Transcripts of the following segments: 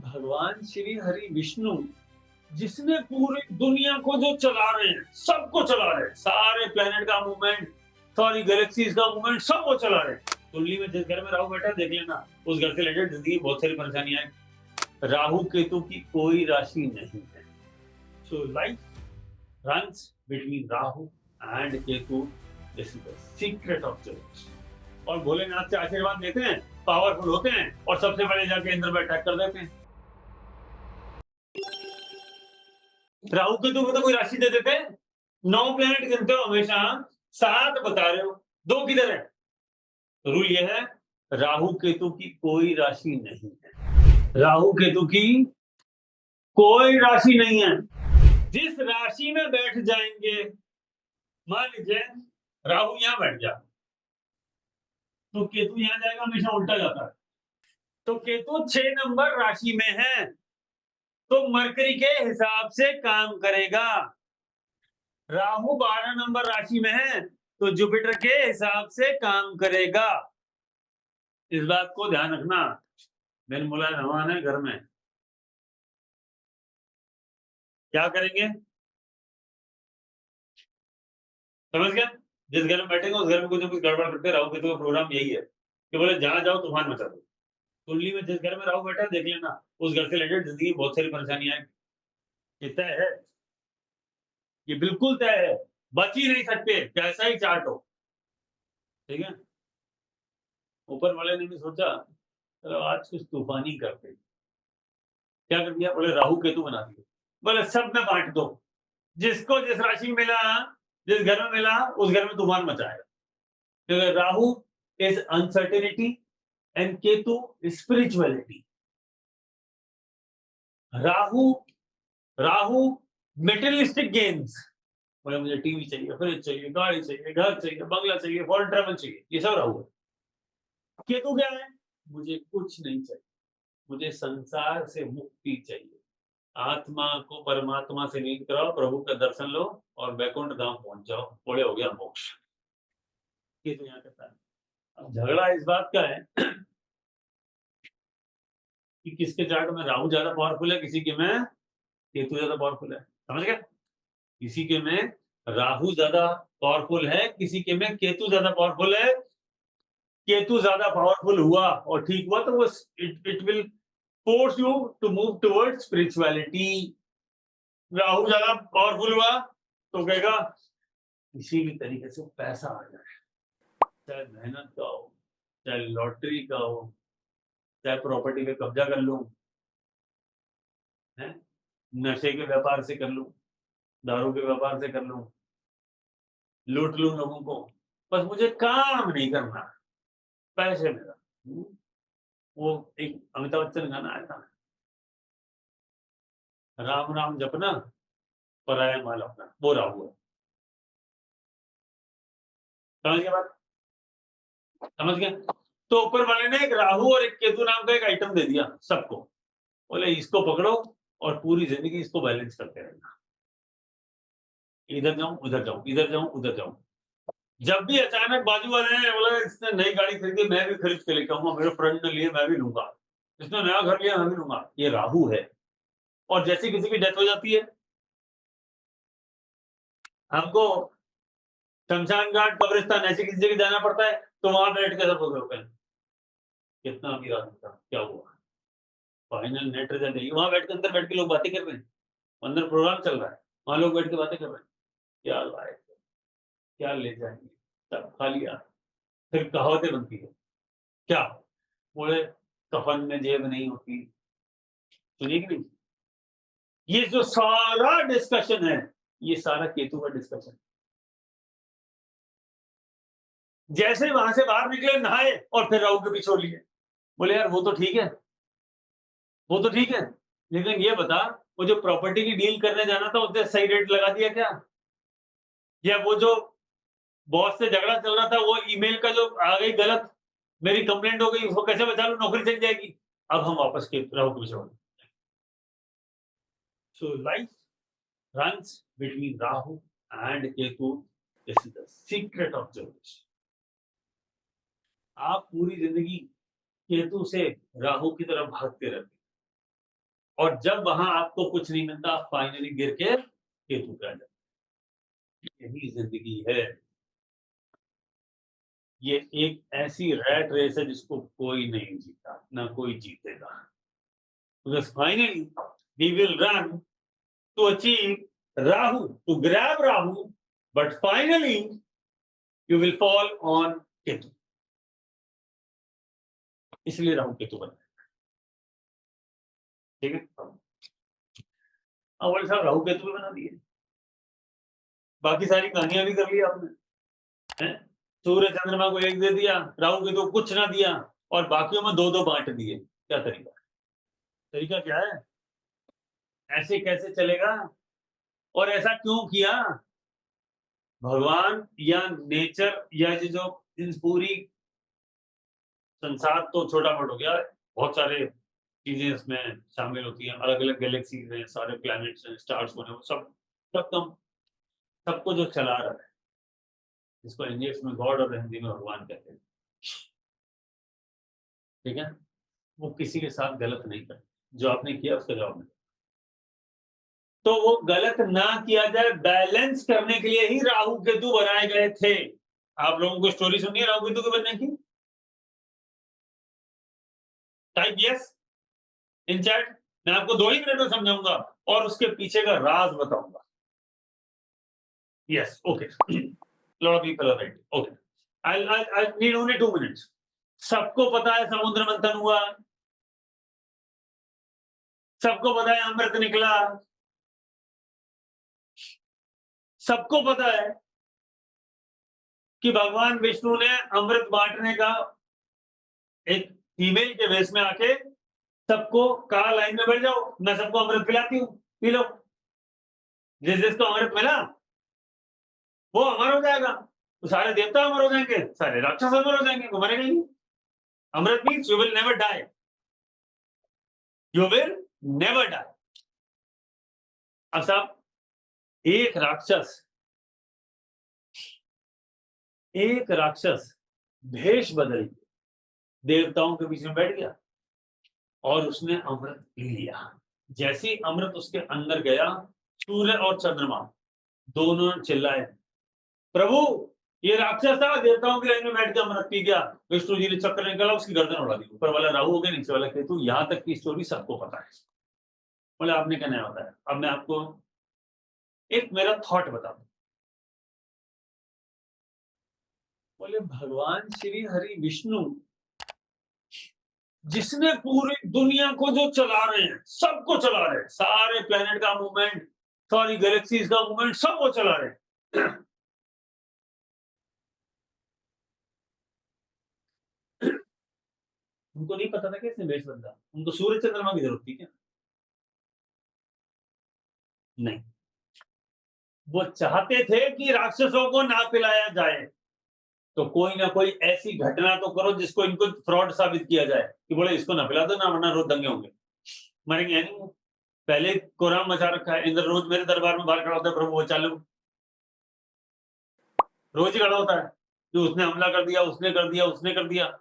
भगवान श्री हरि विष्णु जिसने पूरी दुनिया को जो चला रहे हैं, सबको चला रहे हैं, सारे प्लेनेट का मूवमेंट, सारी गैलेक्सीज का मूवमेंट, सब वो चला रहे हैं। कुंडली में जिस घर में राहु बैठा है, देख लेना, उस घर से रिलेटेड जिंदगी में बहुत सारी परेशानियां हैं। राहु केतु की कोई राशि नहीं है। So life runs between Rahu and Ketu. This is the secret of ज्योतिष। और भोलेनाथ से आशीर्वाद लेते हैं, पावरफुल होते हैं और सबसे पहले जाके इंद्र में अटैक कर देते हैं। राहु केतु को तो कोई राशि दे देते हैं। 9 प्लेनेट गिनते हो हमेशा, 7 बता रहे हो, 2 किधर है? रूल ये है, राहु केतु की कोई राशि नहीं है। राहु केतु की कोई राशि नहीं है। जिस राशि में बैठ जाएंगे, मान लीजिए राहु यहां बैठ गया तो केतु यहां जाएगा, हमेशा उल्टा जाता है। तो केतु 6 नंबर राशि में है तो मरकरी के हिसाब से काम करेगा। राहु 12 नंबर राशि में है तो जुपिटर के हिसाब से काम करेगा। इस बात को ध्यान रखना। मैंने बोला मेहमान है घर में, क्या करेंगे? समझ गया? जिस घर में बैठेंगे उस घर में कुछ ना कुछ गड़बड़ करते। राहु केतु का प्रोग्राम यही है कि बोले जहां जाओ तूफान मचा दो। कुंडली में जिस घर में राहु बैठा है, देख लेना, उस घर से रिलेटेड जिंदगी में बहुत सारी परेशानियां हैं। ये तय है, ये बिल्कुल तय है, बच ही नहीं सकते, कैसा ही चार्ट हो। ठीक है? ऊपर वाले ने भी सोचा चलो आज कुछ तूफानी करते हैं। क्या कर दिया? बोले राहु केतु बना दिए। बोले सब में बांट दो, जिसको जिस राशि में मिला, जिस घर में मिला, उस घर में तूफान मचाएगा। क्योंकि Rahu is uncertainty and Ketu spirituality. Rahu Rahu materialistic gains. बोले मुझे टीवी चाहिए, फ्रिज चाहिए, गाड़ी चाहिए, घर चाहिए, बंगला चाहिए, फॉरेन ट्रैवल चाहिए, ये सब राहु है। केतु क्या है? मुझे कुछ नहीं चाहिए, मुझे संसार से मुक्ति चाहिए। आत्मा को परमात्मा से लीन कराओ, प्रभु का दर्शन लो और वैकुंठ धाम पहुंच जाओ, बोले हो गया मोक्ष। केतु यहाँ कहता है। अब झगड़ा इस बात का है कि किसके चार्ट में राहु ज्यादा पावरफुल है, किसी के में केतु ज्यादा पावरफुल है। समझ गया? किसी के में राहु ज्यादा पावरफुल है, किसी के में केतु ज्यादा पावरफुल है। केतु ज्यादा पावरफुल हुआ और ठीक हुआ तो वो it will force you to move towards spirituality. Rahu ज्यादा पावरफुल हुआ तो कहेगा किसी भी तरीके से पैसा आ जाए, चाहे मेहनत का हो, चाहे लॉटरी का हो, चाहे प्रॉपर्टी पे कब्जा कर लूं, है, नशे के व्यापार से कर लूं, दारू के व्यापार से कर लूं, लूट लूं लोगों को, बस मुझे काम नहीं करना, पैसे मेरा। वो एक अमिताभ बच्चन गाना आया था, राम राम जपना पराया माल अपना, वो राहु है। समझ गया बात? समझ गया? तो ऊपर वाले ने एक राहु और एक केतु नाम का एक आइटम दे दिया सबको, बोले इसको पकड़ो और पूरी जिंदगी इसको बैलेंस करते रहना। इधर जाऊं उधर जाऊं, इधर जाऊं उधर जाऊं। जब भी अचानक बाजू वाले ने बोला इसने नई गाड़ी खरीदी, मैं भी खरीद के लेके आऊंगा, मेरे फ्रेंड ने लिए मैं भी लूंगा, इसने नया घर लिया मैं भी लूंगा, ये राहु है। और जैसे किसी की डेथ हो जाती है, हमको शमशान घाट, कब्रिस्तान ऐसी किसी जगह जाना पड़ता है, तो वहां बैठ के सब बोलते हैं कितना अमीर आदमी था, क्या हुआ, फाइनल नेट रिजल्ट है। वहां बैठ के अंदर बैठ के लोग बातें कर रहे हैं, अंदर प्रोग्राम चल रहा है, वहां लोग बैठ के बातें कर रहे हैं, क्या लाए, क्या ले जाएंगे, सब खा लिया। फिर कहावतें बनती है, क्या बोले, कफन में जेब नहीं होती, सुनिए कि नहीं? ये जो सारा डिस्कशन है, ये सारा केतु का डिस्कशन। जैसे वहां से बाहर निकले, नहाए और फिर राहु के पीछे लिए, बोले यार वो तो ठीक है, वो तो ठीक है, लेकिन ये बता वो जो प्रॉपर्टी की डील करने जाना था उसने सही रेट लगा दिया क्या? या वो जो बॉस से झगड़ा चल रहा था, वो ईमेल का जो आ गई गलत, मेरी कंप्लेंट हो गई, उसको कैसे बचा लूं, नौकरी चल जाएगी। अब हम वापस के राहु के पीछे। So life runs between Rahu and Ketu. This is the secret of Jyotish. आप पूरी जिंदगी केतु से राहु की तरफ भागते रहते, और जब वहां आपको कुछ नहीं मिलता, आप फाइनली गिर के केतु पे आ जाते। यही जिंदगी है। ये एक ऐसी रैट रेस है जिसको कोई नहीं जीता, ना कोई जीतेगा। Because finally we will run to achieve Rahu, to grab Rahu, but finally you will fall on Ketu. इसलिए राहु केतु बना, ठीक है। अब बोले साहब राहु केतु भी बना दिए, बाकी सारी कहानियां भी कर ली आपने, हैं? सूर्य चंद्रमा को एक दे दिया, राहु केतु कुछ ना दिया, और बाकियों में दो दो बांट दिए। क्या तरीका? तरीका क्या है? ऐसे कैसे चलेगा? और ऐसा क्यों किया? भगवान या नेचर या जो इन पूरी संसार तो छोटा मोटा हो गया, बहुत सारे चीजें इसमें शामिल होती हैं, अलग अलग गैलेक्सीज हैं, सारे प्लैनेट्स हैं, स्टार्स बने हुए, सब सबको जो चला रहा है, जिसको इंग्लिश में गॉड और हिंदी में भगवान कहते हैं, ठीक है, वो किसी के साथ गलत नहीं करते। जो आपने किया उसका जवाब नहीं, तो वो गलत ना किया जाए, बैलेंस करने के लिए ही राहु केतु बनाए गए थे। आप लोगों को स्टोरी सुनिए राहु केतु के बनने की, टाइप यस इन चैट। मैं आपको 2 ही मिनट में समझाऊंगा और उसके पीछे का राज बताऊंगा। Yes, okay, lot of people are right, okay, I need only 2 minutes. सबको पता है समुद्र मंथन हुआ, सबको पता है अमृत निकला, सबको पता है कि भगवान विष्णु ने अमृत बांटने का एक फीमेल के वेश में आके सबको कहा लाइन में बैठ जाओ, मैं सबको अमृत पिलाती हूँ, पी लो। जिसको अमृत मिला वो अमर हो जाएगा, तो सारे देवता अमर हो जाएंगे, सारे राक्षस अमर हो जाएंगे, वो मरेगा नहीं। अमृत means you will never die, you will never die. अब साहब एक राक्षस भेष बदल के देवताओं के बीच में बैठ गया और उसने अमृत पी लिया। जैसे ही अमृत उसके अंदर गया, सूर्य और चंद्रमा दोनों चिल्लाए, प्रभु ये राक्षस था, देवताओं की लाइन में बैठ के अमृत पी गया। विष्णु जी ने चक्कर निकाला, उसकी गर्दन उड़ा दी। ऊपर वाला राहु हो गया, नीचे वाला केतु। यहां तक की स्टोरी सबको पता है। बोले आपने क्या नहीं बताया? अब मैं आपको एक मेरा थॉट बता दूं। बोले भगवान श्री हरि विष्णु जिसने पूरी दुनिया को जो चला रहे हैं, सबको चला रहे हैं, सारे प्लेनेट का मूवमेंट, सारी गैलेक्सीज का मूवमेंट, सब वो चला रहे हैं। उनको नहीं पता था कैसे भेष बदला? उनको सूर्य चंद्रमा की जरूरत थी क्या? नहीं, वो चाहते थे कि राक्षसों को ना पिलाया जाए, तो कोई ना कोई ऐसी घटना तो करो जिसको इनको फ्रॉड साबित किया जाए कि बोले इसको ना पिला दो ना, वरना रोज दंगे होंगे, मरेंगे नहीं। पहले कोराम मचा रखा है, इंद्र रोज मेरे दरबार में बाहर खड़ा होता है, प्रभु वो चालू रोज ही खड़ा होता है कि उसने हमला कर दिया, उसने कर दिया, उसने कर दिया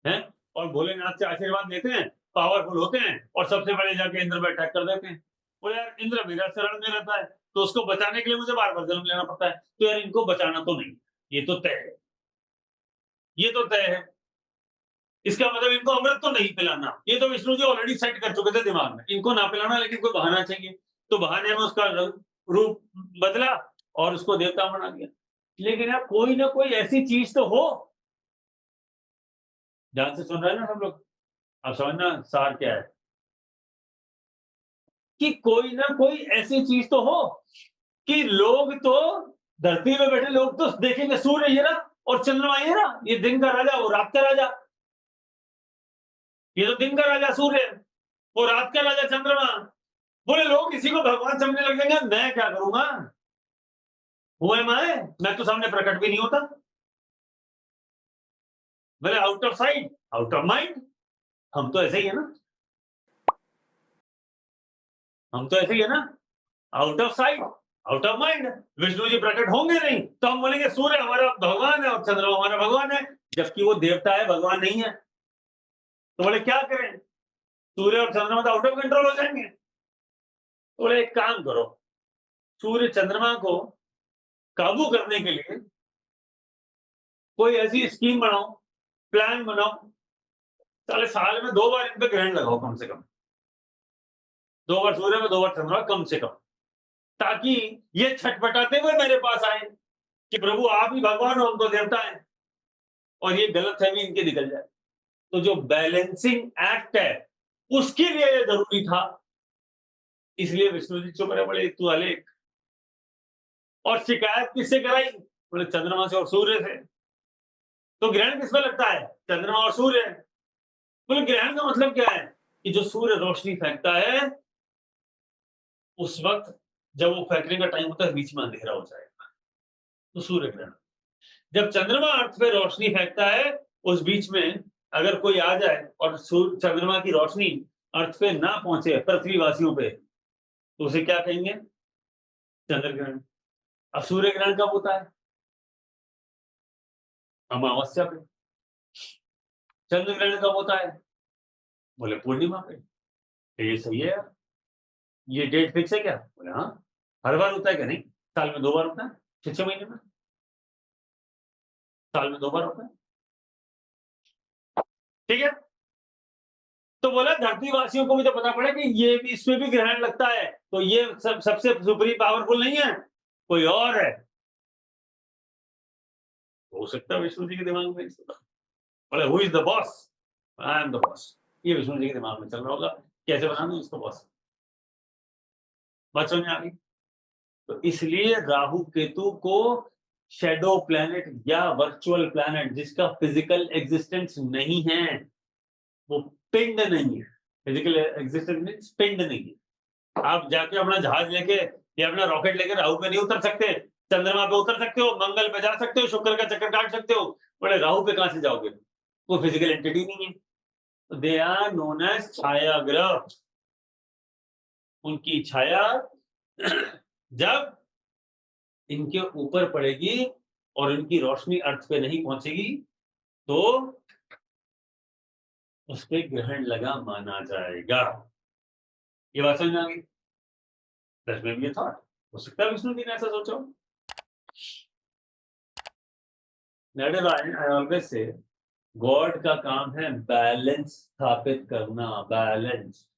है। और भोलेनाथ से आशीर्वाद लेते हैं, पावरफुल होते हैं, और सबसे पहले जाके इंद्र पे अटैक कर देते हैं। बोले यार इंद्र मेरा शरण में रहता है, तो उसको बचाने के लिए मुझे बार बार जन्म लेना पड़ता है, तो यार इनको बचाना तो नहीं, ये तो तय है, ये तो तय है। इसका मतलब इनको अमृत तो नहीं पिलाना, ये तो विष्णु जी ऑलरेडी सेट कर चुके थे दिमाग में, इनको ना पिलाना, लेकिन कोई बहाना चाहिए। तो बहाने में उसका रूप बदला और उसको देवता बना दिया। लेकिन यार कोई ना कोई ऐसी चीज तो हो, ध्यान से सुन रहे हैं ना सब लोग, अब समझना सार क्या है, कि कोई ना कोई ऐसी चीज तो हो कि लोग तो धरती में बैठे लोग तो देखेंगे सूर्य ये रहा और चंद्रमा ये रहा, ये दिन का राजा, वो रात का राजा। ये तो दिन का राजा सूर्य, वो रात का राजा चंद्रमा। बोले लोग इसी को भगवान समझने लग जाएंगे, मैं क्या करूंगा, हुए मैं तो सामने प्रकट भी नहीं होता। बोले out of sight out of mind, हम तो ऐसे ही है ना, हम तो ऐसे ही है ना, out of sight out of mind. Vishnu ji प्रकट होंगे नहीं तो हम बोलेंगे सूर्य हमारा भगवान है और चंद्रमा हमारा भगवान है, जबकि वो देवता है, भगवान नहीं है। तो बोले क्या करें, सूर्य और चंद्रमा तो आउट ऑफ कंट्रोल हो जाएंगे, तो बोले एक काम करो, सूर्य चंद्रमा को काबू करने के लिए कोई ऐसी स्कीम बनाओ, प्लान बनाओ, साले साल में 2 बार इन पे ग्रहण लगाओ कम से कम। 2 बार सूर्य में 2 बार चंद्रमा कम से कम, ताकि ये छटपटाते हुए मेरे पास आए कि प्रभु आप ही भगवान हो, हम तो देवता हैं, और ये गलतफहमी इनकी निकल जाए। तो जो बैलेंसिंग एक्ट है उसके लिए ये जरूरी था, इसलिए विष्णु जी चुप रहे, बोले तू अलेख। और शिकायत किससे कराई? बोले चंद्रमा से और सूर्य से। तो ग्रहण किसमें लगता है? चंद्रमा और सूर्य। बोले ग्रहण का मतलब क्या है? कि जो सूर्य रोशनी फेंकता है, उस वक्त जब वो फेंकने का टाइम होता है, बीच में अंधेरा हो जाएगा, तो सूर्य ग्रहण। जब चंद्रमा अर्थ पे रोशनी फेंकता है, उस बीच में अगर कोई आ जाए और चंद्रमा की रोशनी अर्थ पे ना पहुंचे, पृथ्वीवासियों पे, तो उसे क्या कहेंगे? चंद्र ग्रहण। अब सूर्य ग्रहण कब होता है? अमावस्या पे। चंद्र ग्रहण कब होता है? बोले पूर्णिमा पे। तो ये सही है यार, ये डेट फिक्स है क्या? बोले हाँ। हर बार होता है क्या? नहीं, साल में 2 बार होता है, 6-6 महीने में, साल में 2 बार होता है। ठीक है, तो बोला धरतीवासियों को भी तो पता पड़ा कि ये भी, इसमें भी ग्रहण लगता है, तो ये सबसे सुपरी पावरफुल नहीं है, कोई और है। हो सकता है विष्णु जी के दिमाग में बोले who is the boss? I am the boss. ये विष्णु जी के दिमाग में चल रहा होगा, कैसे बनाना इसको बॉस। बात समझ में आ गई? तो इसलिए राहु केतु को शैडो प्लैनेट या वर्चुअल प्लैनेट, जिसका फिजिकल एग्जिस्टेंस नहीं है, वो पिंड नहीं है। फिजिकल एग्जिस्टेंस मींस पिंड नहीं है। आप जाके अपना जहाज लेके या अपना रॉकेट लेके राहु पे नहीं उतर सकते, चंद्रमा पे उतर सकते हो, मंगल पे जा सकते हो, शुक्र का चक्कर काट सकते हो, बड़े राहु पे कहां से जाओगे? वो फिजिकल एंटिटी नहीं है। तो दे आर नोन एज छाया ग्रह। उनकी छाया जब इनके ऊपर पड़ेगी और इनकी रोशनी अर्थ पे नहीं पहुंचेगी, तो उस पे ग्रहण लगा माना जाएगा। ये बात समझ में आ गई? That may be a thought. हो सकता है विष्णु जी ने ऐसा सोचा हो। That is why I always say God का काम है बैलेंस स्थापित करना, बैलेंस।